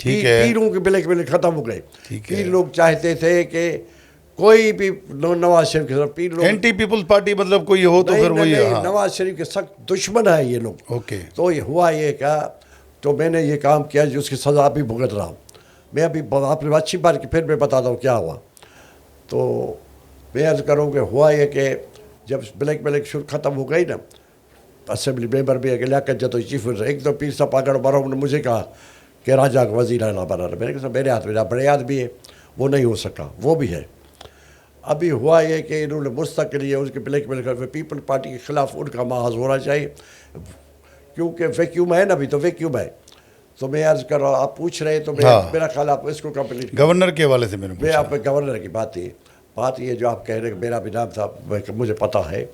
ٹھیک ہے. پیروں کے بلیک میل ختم ہو گئے. ٹھیک ہے. پیر لوگ چاہتے تھے کہ کوئی بھی نواز شریف کے ساتھ پیر لوگ اینٹی پیپلز پارٹی مطلب کوئی ہو تو پھر وہی. نہیں, ہاں نواز شریف کے سخت دشمن ہیں یہ لوگ. اوکے. تو یہ ہوا یہ کیا, تو میں نے یہ کام کیا جو اس کی سزا بھی بھگت رہا ہوں. میں ابھی آپ نے اچھی بات کی, پھر میں بتاتا ہوں کیا ہوا. تو میں عرض کروں کہ ہوا یہ کہ جب بلیک میل شروع ختم ہو گئی نا, اسمبلی ممبر بھی ہے کہ لیاقت جتوئی چیف منسٹر, ایک تو پیر صاحب پاگڑ برہم نے مجھے کہا کہ راجہ کا وزیر اعلیٰ بنانا. میں نے کہا میرے ہاتھ میں بڑے آدمی ہے, وہ نہیں ہو سکا, وہ بھی ہے. ابھی ہوا یہ کہ انہوں نے مستقل یہ اس کے بلیک میل کر پیپل پارٹی کے خلاف ان کا محاذ ہونا چاہیے, کیونکہ ویکیوم ہے نا, ابھی تو ویکیوم ہے. تو میں عرض کر رہا ہوں, آپ پوچھ رہے تو میرا خیال آپ اس کو کمپلیٹ. گورنر کے حوالے سے میں آپ گورنر کی بات یہ جو آپ کہہ رہے کہ میرا بھی نام تھا, مجھے پتہ ہے,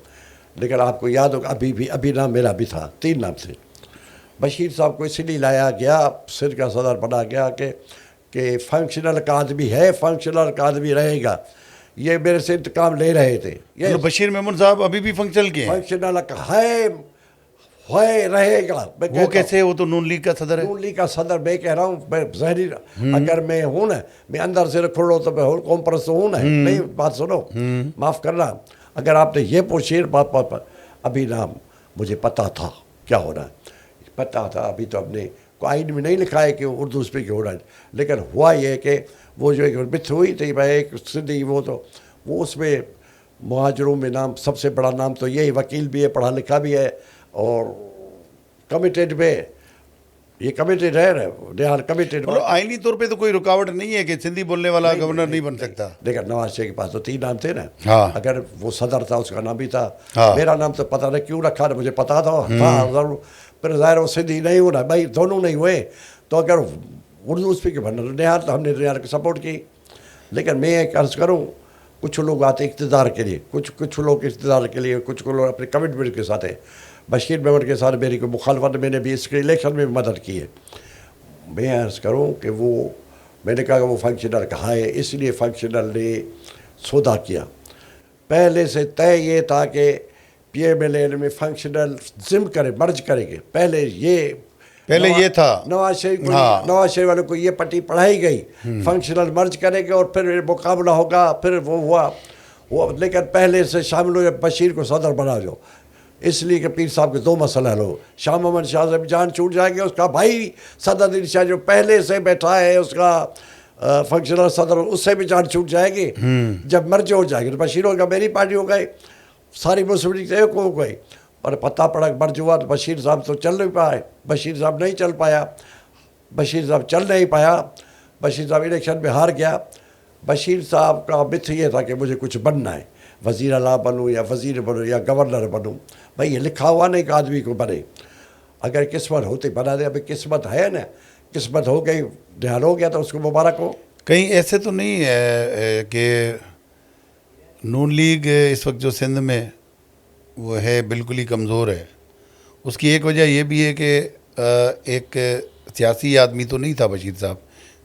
لیکن آپ کو یاد ہوگا ابھی نام میرا بھی تھا, 3 نام سے. بشیر صاحب کو اس لیے لایا گیا, سندھ کا صدر بنا گیا کہ فنکشنل کا آدمی ہے, فنکشنل کا آدمی رہے گا. یہ میرے سے انتقام لے رہے تھے. یہ بشیر میمون صاحب ابھی بھی فنکشنل کے ہیں. فنکشنل کا ہے رہے گا. وہ کیسے, وہ تو نون لیگ کا صدر ہے. نون لیگ کا صدر میں کہہ رہا ہوں, میں ظاہری اگر میں ہوں نا, میں اندر سے کھڑ رہا ہوں تو میں قوم پرست ہوں نا. نہیں, بات سنو, معاف کرنا. اگر آپ نے یہ پوچھی بات پر, ابھی نام مجھے پتہ تھا کیا ہونا ہے, پتہ تھا. ابھی تو ہم نے آئین میں نہیں لکھا ہے کہ اردو اسپیک ہونا ہے, لیکن ہوا یہ کہ وہ جو ایک بت ہوئی تھی میں ایک سندھی, وہ اس میں مہاجروں میں نام سب سے بڑا نام تو یہی, وکیل بھی ہے, پڑھا لکھا بھی ہے, اور کمیٹیڈ میں یہ کمیٹیڈ ہے نا, کمیٹیڈ. آئینی طور پہ تو کوئی رکاوٹ نہیں ہے کہ سندھی بولنے والا گورنر نہیں بن سکتا. لیکن نواز شریف کے پاس تو 3 نام تھے نا. اگر وہ صدر تھا اس کا نام بھی تھا, میرا نام تو پتہ نہیں کیوں رکھا, مجھے پتا تھا ضرور. پھر ظاہر وہ سندھی نہیں ہونا, بھائی دونوں نہیں ہوئے, تو اگر اردو اسپیک بننا نہار تو ہم نے نہار کی سپورٹ کی. لیکن میں ایک عرض کروں, کچھ لوگ آتے اقتدار کے لیے, کچھ لوگ اقتدار کے لیے, کچھ لوگ اپنے کمٹمنٹ کے ساتھ ہیں. بشیر میمون کے ساتھ میری کوئی مخالفت, میں نے بھی اس کے الیکشن میں مدد کی ہے. میں عرض کروں کہ وہ, میں نے کہا کہ وہ فنکشنل کہا ہے, اس لیے فنکشنل نے سودا کیا. پہلے سے طے یہ تھا کہ پی ایم ایل اے میں فنکشنل ضم کرے, مرج کریں گے. پہلے یہ تھا نواز شریف والوں کو یہ پٹی پڑھائی گئی, فنکشنل مرج کریں گے اور پھر مقابلہ ہوگا. پھر وہ ہوا, لیکن پہلے سے شامل ہو بشیر کو صدر بنا جو, اس لیے کہ پیر صاحب کے 2 مسئلہ لو. شاہ محمد شاہ سے بھی جان چھوٹ جائے گی, اس کا بھائی صدر دین شاہ جو پہلے سے بیٹھا ہے اس کا فنکشنل صدر, اس سے بھی جان چھوٹ جائے گی. جب مرج ہو جائے گی تو بشیر ہوگا, میری پارٹی ہو گئی, ساری مسلم لیگ ایک ہو گئی. اور پتہ پڑا کہ مرج ہوا تو بشیر صاحب تو چل نہیں پائے, بشیر صاحب نہیں چل پایا, بشیر صاحب الیکشن میں ہار گیا. بشیر صاحب کا مت یہ تھا کہ مجھے کچھ بننا ہے, وزیر اعلیٰ بنوں یا وزیر بنوں یا گورنر بنوں. بھائی یہ لکھا ہوا نہیں کہ آدمی کو بنے, اگر قسمت ہوتی بنا دے. ابھی قسمت ہے نا, قسمت ہو گئی, دھیان ہو گیا تو اس کو مبارک ہو. کہیں ایسے تو نہیں ہے کہ نون لیگ اس وقت جو سندھ میں وہ ہے بالکل ہی کمزور ہے, اس کی ایک وجہ یہ بھی ہے کہ ایک سیاسی آدمی تو نہیں تھا بشیر صاحب,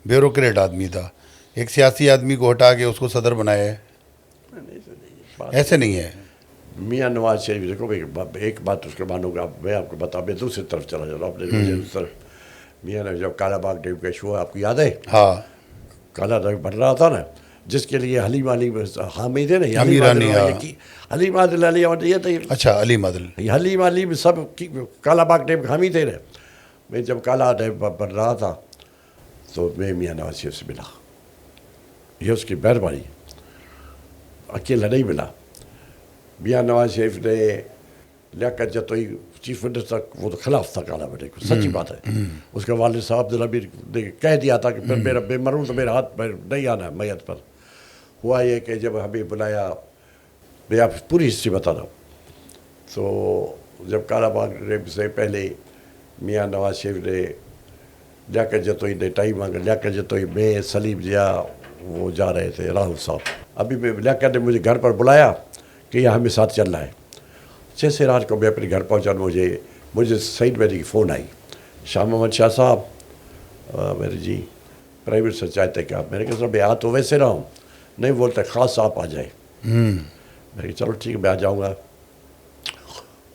بیوروکریٹ آدمی تھا. ایک سیاسی آدمی کو ہٹا کے اس کو صدر بنایا ہے, ایسے نہیں ہے. میاں نواز شریف دیکھو, ایک بات اس کے مانوں گا, میں آپ کو بتاؤں, میں دوسری طرف چلا جا رہا ہوں. اپنے طرف میاں نے جب کالا باغ ڈیم کا ایشو ہوا, آپ کو یاد ہے؟ ہاں, کالا باغ بن رہا تھا نا, جس کے لیے حلیم حامد ہے نا, حلیم عادل یہ تھے. اچھا, حلیم عادل سب کالا باغ ڈیم حامی تھے نا. میں جب کالا ڈیم بن رہا تھا تو میں میاں نواز شریف سے ملا, یہ اس کی مہربانی, اکیلا نہیں ملا. میاں نواز شریف نے لیاقت جتوئی چیف منسٹر, وہ تو خلاف تھا کالا بیٹے کو, سچی بات ہے. اس کے والد صاحب عبدالامیر نے کہہ دیا تھا کہ پھر میرا بے مروں تو میرا ہاتھ نہیں آنا ہے میت پر. ہوا یہ کہ جب ہمیں بلایا, میں آپ پوری ہسٹری بتا رہا ہوں, تو جب کالا باغ ڈیم سے پہلے میاں نواز شریف نے لیاقت جتوئی نے ٹائم مانگا. لیاقت جتوئی میں سلیم ضیاء وہ جا رہے تھے, راہل صاحب. ابھی میں لیاقت نے مجھے گھر پر بلایا کہ یہ ہمیں ساتھ چل رہا ہے. 6 سے رات کو میں اپنے گھر پہنچا, مجھے سعید میری کی فون آئی, شاہ محمد شاہ صاحب میرے جی پرائم منسٹر چاہتے کہ آپ. میں نے کہا سر میں آ تو ویسے رہا ہوں, نہیں بولتے خاص آپ آ جائیں. میں نے کہا چلو ٹھیک ہے میں آ جاؤں گا.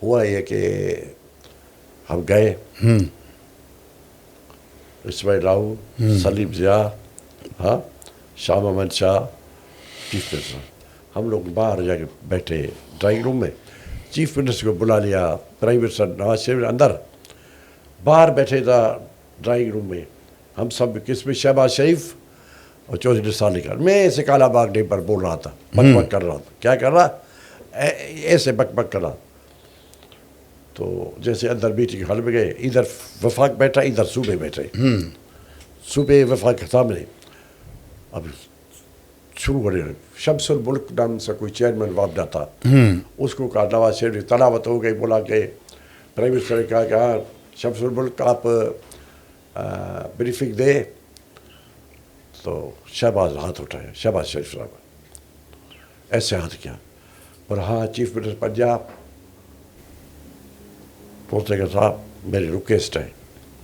ہوا یہ کہ ہم گئے, اسماعیل راؤ, سلیم ضیاء, ہاں, شاہ محمد شاہ, چیف منسٹر. ہم لوگ باہر جا کے بیٹھے ڈرائنگ روم میں, چیف منسٹر کو بلا لیا, پرائم منسٹر نواز شریف اندر, باہر بیٹھے تھا ڈرائنگ روم میں, ہم سب کس میں شہباز شریف اور چودھری نثار علی خان. میں ایسے کالا باغ ڈے پر بول رہا تھا, بک بک کر رہا تھا. کیا کر رہا, ایسے بک بک کر رہا. تو جیسے اندر میٹنگ ہال میں گئے, ادھر وفاق بیٹھا, ادھر صوبے بیٹھے, صوبے وفاق کے سامنے. اب شروع ہو رہے, شمس الملک نام سے کوئی چیئرمین وابڈا تھا, اس کو کہا نواز شریف کی تلاوت ہو گئی, بولا کہ پرائم منسٹر نے کہا کہ ہاں شمس الملک آپ بریفنگ دے. تو شہباز ہاتھ اٹھایا, شہباز شریف صاحب ایسے ہاتھ کیا, اور ہاں چیف منسٹر پنجاب پوچھنے کا صاحب میری ریکویسٹ ہے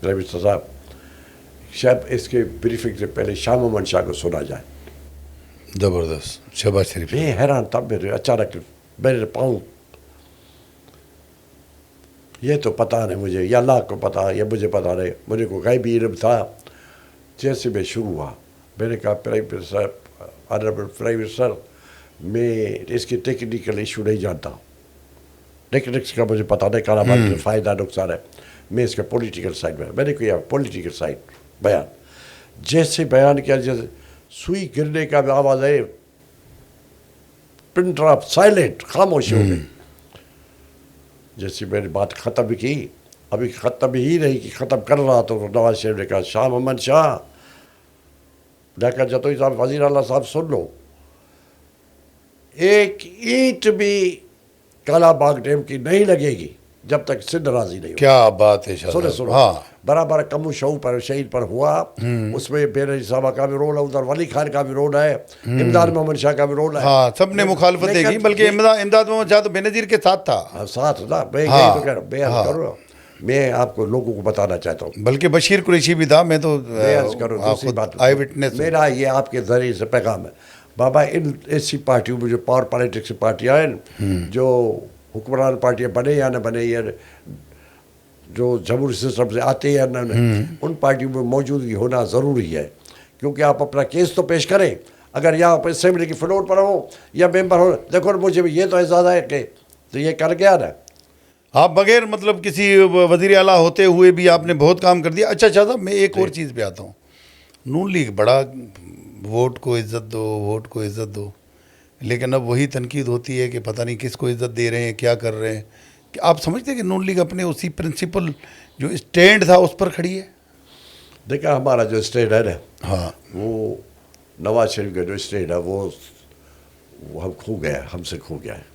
پرائم منسٹر صاحب, شاید اس کے بریفنگ سے پہلے شاہ محمد شاہ کو سنا جائے. زبردست. شہباز شریف میں حیران تھا, میرے اچانک میرے پاؤں, یہ تو پتہ نہیں مجھے, یا اللہ کو پتہ یا مجھے پتہ نہیں, مجھے کو غیبی علم تھا. جیسے میں شروع ہوا, میں نے کہا prime minister, honourable prime minister, میں اس کی ٹیکنیکل ایشو نہیں جانتا ہوں, ٹیکنکس کا مجھے پتہ نہیں, کالا باغ کا فائدہ نقصان ہے, میں اس کا پولیٹیکل سائڈ میں نے کیا پولیٹیکل سائڈ بیان. جیسے بیان کیا, جیسے سوئی گرنے کا بھی آواز ہے, پن ڈراپ سائلنٹ, خاموش ہو گئی. جیسے میں نے بات ختم کی, ابھی ختم ہی نہیں کی, ختم کر رہا تو نواز شریف نے کہا شاہ محمد شاہ, ڈاکٹر جتوئی صاحب, وزیر اعلیٰ صاحب سن لو, ایک اینٹ بھی کالا باغ ڈیم کی نہیں لگے گی جب تک سندھ راضی نہیں ہو. کیا بات ہے شاہ سنو صاحب. سنو, ہاں, برابر کمو شہو پر شہید پر ہوا, اس میں بے نظیر صاحبہ کا بھی رول ہے, ادھر ولی خان کا بھی رول ہے, امداد محمد شاہ کا بھی رول ہے. ہاں, سب نے مخالفتیں کی, بلکہ امداد محمد شاہ تو بے نظیر کے ساتھ تھا. ساتھ نا, میں یہی تو کہہ رہا ہوں, بیان کرو, میں آپ کو لوگوں کو بتانا چاہتا ہوں. بلکہ بشیر قریشی بھی تھا, میں تو بیان کرو, دوسری بات آئی وٹنس. میرا یہ آپ کے ذریعے سے پیغام ہے, بابا ان ایسی پارٹیوں میں جو پاور پالیٹکس کی پارٹیاں ہیں, جو حکمران پارٹیاں بنے یا نہ بنے, یا جو جمہوری سسٹم سے آتے ہیں یا نہ, ان پارٹیوں میں موجودگی ہونا ضروری ہے. کیونکہ آپ اپنا کیس تو پیش کریں, اگر یہاں پہ اسمبلی کی فلور پر ہو یا ممبر ہو, دیکھو مجھے بھی یہ تو احساس ہے کہ تو یہ کر گیا نا. آپ بغیر مطلب کسی وزیر اعلیٰ ہوتے ہوئے بھی آپ نے بہت کام کر دیا. اچھا صاحب, میں ایک اور چیز پہ آتا ہوں. نون لیگ بڑا ووٹ کو عزت دو, ووٹ کو عزت دو, لیکن اب وہی تنقید ہوتی ہے کہ پتہ نہیں کس کو عزت دے رہے ہیں, کیا کر رہے ہیں. کہ آپ سمجھتے ہیں کہ نون لیگ اپنے اسی پرنسپل جو اسٹینڈ تھا اس پر کھڑی ہے؟ دیکھا ہمارا جو اسٹیٹ ہے نا, ہاں, وہ نواز شریف کا جو اسٹیٹ ہے وہ ہم کھو گیا, ہم سے کھو گیا ہے.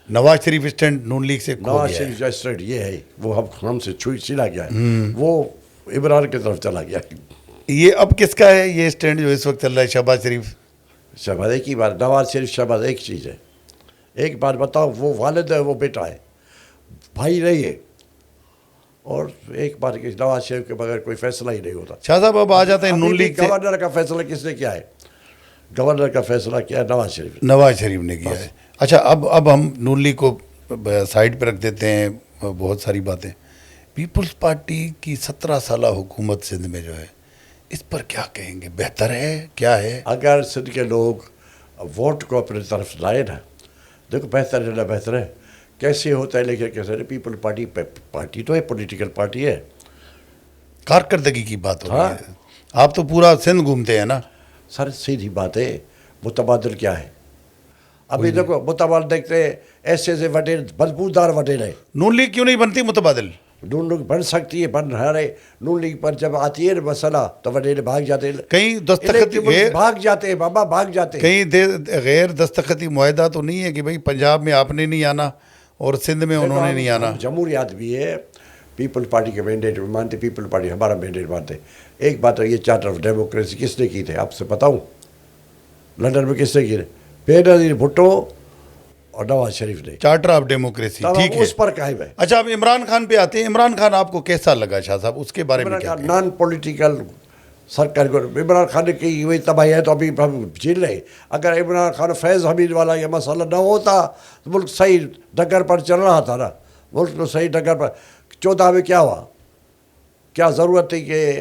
نواز شریف اسٹینڈ نون لیگ سے کھو نواز گیا شریف ہے. جو اسٹیٹ یہ ہے وہ ہم سے چھلا گیا ہے, وہ عمران کی طرف چلا گیا ہے. یہ اب کس کا ہے یہ اسٹینڈ جو اس وقت چل رہا ہے؟ شہباز شریف. شہباز ایک ہی بات, نواز شریف شہباز ایک چیز ہے. ایک بات بتاؤ, وہ والد ہے, وہ بیٹا ہے, بھائی نہیں ہے. اور ایک بات کہ نواز شریف کے بغیر کوئی فیصلہ ہی نہیں ہوتا. شاہ صاحب اب آ جاتے ہیں نون لیگ سے. گورنر کا فیصلہ کس نے کیا ہے؟ گورنر کا فیصلہ کیا ہے نواز شریف. نواز شریف نے کیا ہے. اچھا, اب ہم نون لیگ کو سائڈ پہ رکھ دیتے ہیں, بہت ساری باتیں. پیپلز پارٹی کی 17 سالہ حکومت سندھ میں جو ہے, اس پر کیا کہیں گے؟ بہتر ہے, کیا ہے؟ اگر سندھ کے لوگ ووٹ کو اپنی طرف لائے نا, دیکھو بہتر ہے نہ بہتر ہے, کیسے ہوتا ہے, لیکن کیسے ہے, پیپل پارٹی تو ہے, پولیٹیکل پارٹی ہے. کارکردگی کی بات ہو رہی ہے. آپ تو پورا سندھ گھومتے ہیں نا. سر سیدھی بات ہے, متبادل کیا ہے؟ ابھی دیکھو متبادل دیکھتے ہیں, ایسے وڈے بدبودار وڈے رہے. نون لیگ کیوں نہیں بنتی متبادل؟ نون لیگ بن سکتی ہے, بن رہے. نون لیگ پر جب آتی ہے مسئلہ تو وڈیرے بھاگ جاتے ہیں, کہیں دستخط بھاگ جاتے ہیں بابا, بھاگ جاتے ہیں. کہیں غیر دستخطی معاہدہ تو نہیں ہے کہ بھئی پنجاب میں آپ نے نہیں آنا اور سندھ میں انہوں نے نہیں آنا؟ جمہوریت بھی ہے, پیپل پارٹی کے مینڈیٹ بھی مانتے, پیپل پارٹی ہمارا مینڈیٹ مانتے. ایک بات ہے, یہ چارٹر آف ڈیموکریسی کس نے کی تھے آپ سے بتاؤں؟ لندن میں کس نے کی تھے؟ بے نظیر بھٹو اور نواز شریف نے. چارٹر آف ڈیموکریسی, ٹھیک ہے, اس پر قائم ہے. اچھا, اب عمران خان پہ آتے ہیں. عمران خان آپ کو کیسا لگا شاہ صاحب, اس کے بارے میں کیا؟ نان پولیٹیکل سرکار کو عمران خان کی وہی تباہی ہے تو ابھی ہم جھیل رہے. اگر عمران خان فیض حمید والا یہ مسئلہ نہ ہوتا تو ملک صحیح ڈگر پر چل رہا تھا نا. ملک تو صحیح ڈگر پر. 14 میں کیا ہوا؟ کیا ضرورت تھی کہ